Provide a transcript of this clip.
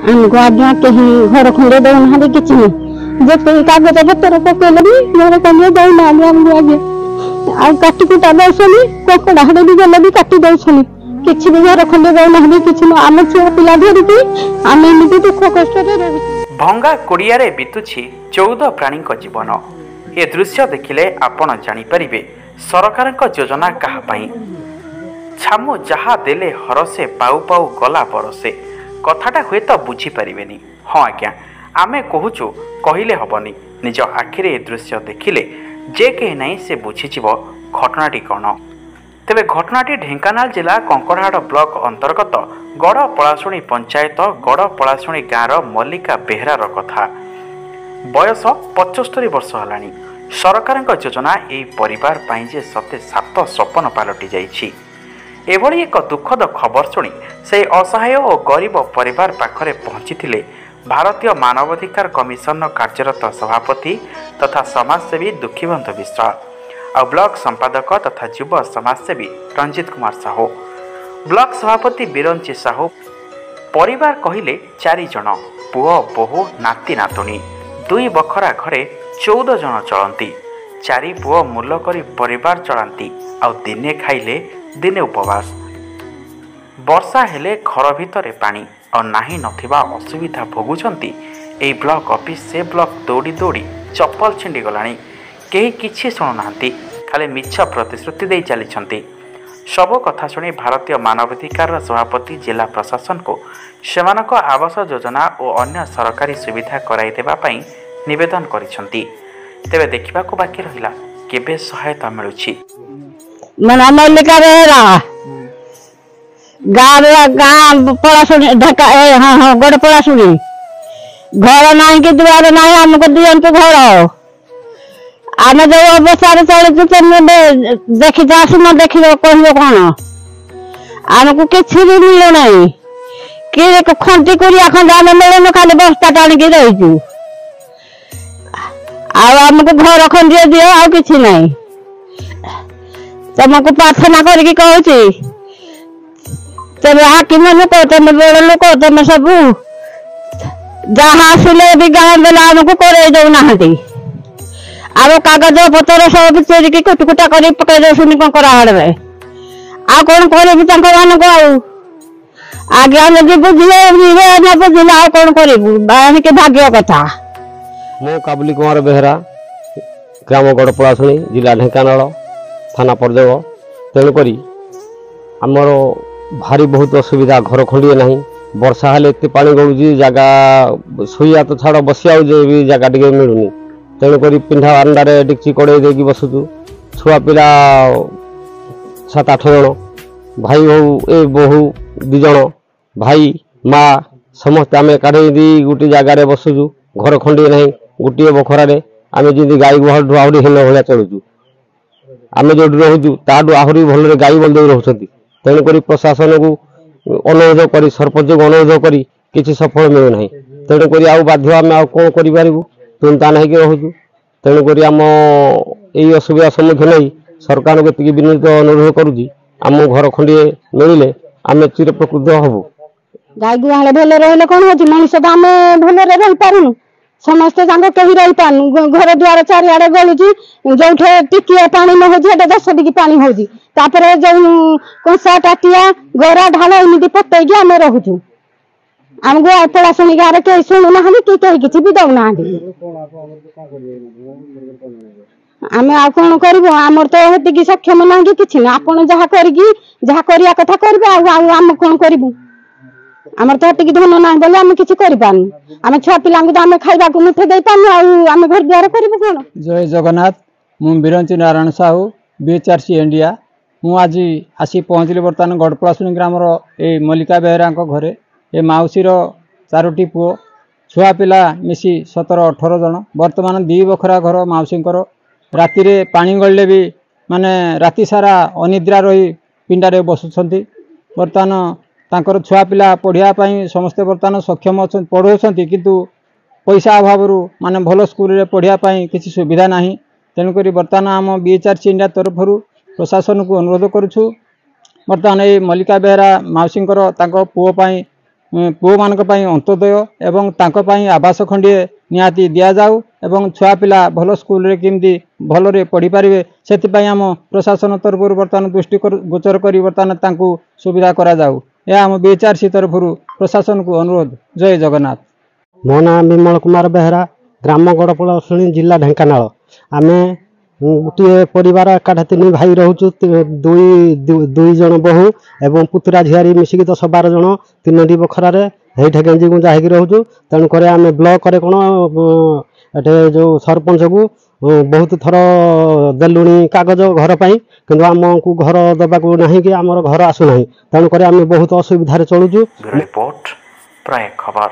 आमको आज्ञा कहीं घर खंडे दौना किसी जिते कागज पत्र पकड़े भी घर खंडे दौना आगे काटिकुटा दौन ककड़ा हाड़े भी गले भी काटी दौन किसी भी घर खंडे दौना किसी आम छुआ पिला धरिकी आम एमती दुख कष्ट भंगा कुड़ियारे बितुछि 14 प्राणी जीवन। ए दृश्य देखिले आपण जानिपारे सरकार योजना कहापाई छामु जहा देले हरसे पाऊ पाऊ गला बरसे कथाटा हुए तो बुझीपारे। हाँ आज्ञा आमे कहूचु कहले हबनी निज आखिरे ए दृश्य देखिले जे कहीं नाई से बुझीजिव घटनाटी कौन। तेबे घटनाटी ढेंकानाल जिला कंकड़ाहाड़ ब्लॉक अंतर्गत गड़ पलाशुणी पंचायत गड़ पलाशुणी गाँवर मल्लिका बेहरार कथा। बयस 75 वर्ष हलानी। सरकार योजना यही परिवार पाई जे सते सात सपन पालटि जाइछि। एभली एक दुखद खबर शुणी से असहाय और गरीब परिवार पाखरे पहुंची भारतीय मानवाधिकार कमिशन कार्यरत सभापति तथा समाजसेवी दुखीबंधु विश्वाल और ब्लॉक संपादक तथा युव समाजसेवी रंजित कुमार साहू, ब्लॉक सभापति बिरंची साहू। परिवार कहिले 4 जन पुओ बोहू नाती नातुणी 2 बखरा घरे 14 जन चलती। 4 पुओ मूल करी परिवार चलांती आउ दिने खाइले दिने उपवास। वर्षा हेले घर भितर पानी और नाही नथिबा असुविधा भोगुचंती। एई ब्लॉक ऑफिस से ब्लॉक दौड़ी दौड़ी चप्पल छिंडी गलानी। केही किछि शुणुनाहांती खाली मिछ प्रतिश्रुति दे चलीछंती। सब कथा शुणी भारतीय मानवाधिकार सभापति जिला प्रशासन को सेमानक आवास योजना और अन्य सरकारी सुविधा कराई देबा पई निवेदन करिसंती। तेबे देखिबाको बाकी रहिला केबे सहायता मिलुछि। मना मल्लिका बेहरा गाँव पलाशुणी ढाका हाँ गड़ पलाशुणी घर ना कि दुआर ना आमको दिंतु घर आम जो अवस्था चलु देखी आसन देख कह कौन आमको किसी भी मिलूना कि खंटी कुरिया खंडे आम मिलून खाली बस्ता टाणिकी रहीचु आमको घर खंडे दियो आ कि ना तुमको प्रार्थना करके कहूँ तेरे हाकिम लोक तुम बड़ लोक तुम सब जहाँ आसिले भी गाँव बेला आमको करे दौना आम कागज पतर सब चोरिकी कुटकुटा कर पकई दौनी कंकड़ाहाड़ में आ कौन करूँ आज्ञा जब बुझे न बुझे आ कौन करूँ के भाग्य कथा। मो काबुली कुमार बेहरा ग्राम गड़ पलाशुणी जिला ढेंकानाल थाना परजग। तेणुक आमर भारी बहुत असुविधा घर खंडिए ना वर्षा हेले एत पा गलुची जगह शुआ तो छाड़ बसिया भी जगह टे मिलूनी। तेणुक पिंधा बारंडारे डिक्ची कड़े देकी बसुचु। छुआ पिला 7-8 जन भाई बहु बोहू 2 जन भाई माँ समस्त आम एकाठी गोटे जगार बसुचु। घर खंडिए ना गोटे बखरारे आम जमी गाई गुहाल आहरी हीन भाया चलुचु। आम जो रोचु ताठू आहरी भल गाई बलदे रोच। तेणुक प्रशासन को अनुरोध कर सरपंच को अनुरोध कर किसी सफल मिलूना। तेणुक बाध्य आम कौन करूँ चिंता ना रोचु। तेणुक आम यही असुविधा सम्मुखीन नहीं सरकार को विनीत अनुरोध करुँच आम घर खंडे मिले आम चिर प्रकृत हबू। गाई गुहाल भले रही कौन हो मनीष तो आम भले रही पारूँ समस्ते कहीं रही पानु घर द्वार चारिड़े गलुची जो टिकिया पानी न हो 10 डिग्री पानी हो जो कंसा टाटिया गरा ढाल एमती पतईकी आम रोचु। आमको पलाशुणी गाँव कहीं शुणुना कि किसी भी दौना आम आ कौन करूँ आमर तो हेतिकी सक्षम ना कि ना आप जहाँ करा कथा करें आम कौन करूँ आमर तो हेतिकी धन ना बोले आम किसी करें आम छुआ पिला तो आम खावा मुठे दे पानी आम घर द्वार करूँ कौन। जय जगन्नाथ मु बिरंची नारायण साहू BHRC इंडिया मु आज आसी पहुँचली बर्तमान गड़ पलाशुणी ग्राम ए मल्लिका बेहरा घरे ए माउसीर 4टी पुओ छुआ पिला मिसी 17-18 जन बर्तमान 2 बखरा घर माउसींकर राति रे पानी गले भी माने राति सारा अनिद्रा रही पिंडारे बसुंट। बर्तमान तांकर छुआ पिला पढ़ाई समस्ते बर्तमान सक्षम अच्छा पढ़ाऊँच किंतु पैसा अभाव माने भल स्कूल पढ़ाई किसी सुविधा ना। तेणुक बर्तमान आम BHRC इंडिया तरफ प्रशासन को अनुरोध करुछु बर्तमान ये मल्लिका बेहरा माउसींकर पुओ पुओ मान अंत्योदय एवं तांको पई आवास खंडे निहाती दिया जाऊ एवं छुआ पिला भल स्कूल रे किमती भलरे पढ़ी पारिबे सेति आम प्रशासन तरफ बर्तमान दृष्टि गोचर कर बर्तमान तांकु सुविधा करा जाऊ यह आम बीएचआरसी तरफ प्रशासन को अनुरोध। जय जगन्नाथ। मो ना विमल कुमार बेहरा ग्राम गड़पलाशुणी जिला ढेंकानाल आम गोटे परिवार एकाठे 3 भाई रोचु दुई जन बहु एवं पुतुरा झियारी मिसिकी 10-12 जन 3टी बखरार हेठे गेंजी गुंजा होगी रोचु तेणुक आम ब्लॉक कौन एटे जो सरपंच को बहुत थर देलुणी कागज घर पर कि आमको घर देवाक ना कि आमर घर आसुना तेणुक आम बहुत असुविधा चलुचु। रिपोर्ट प्राय खबर।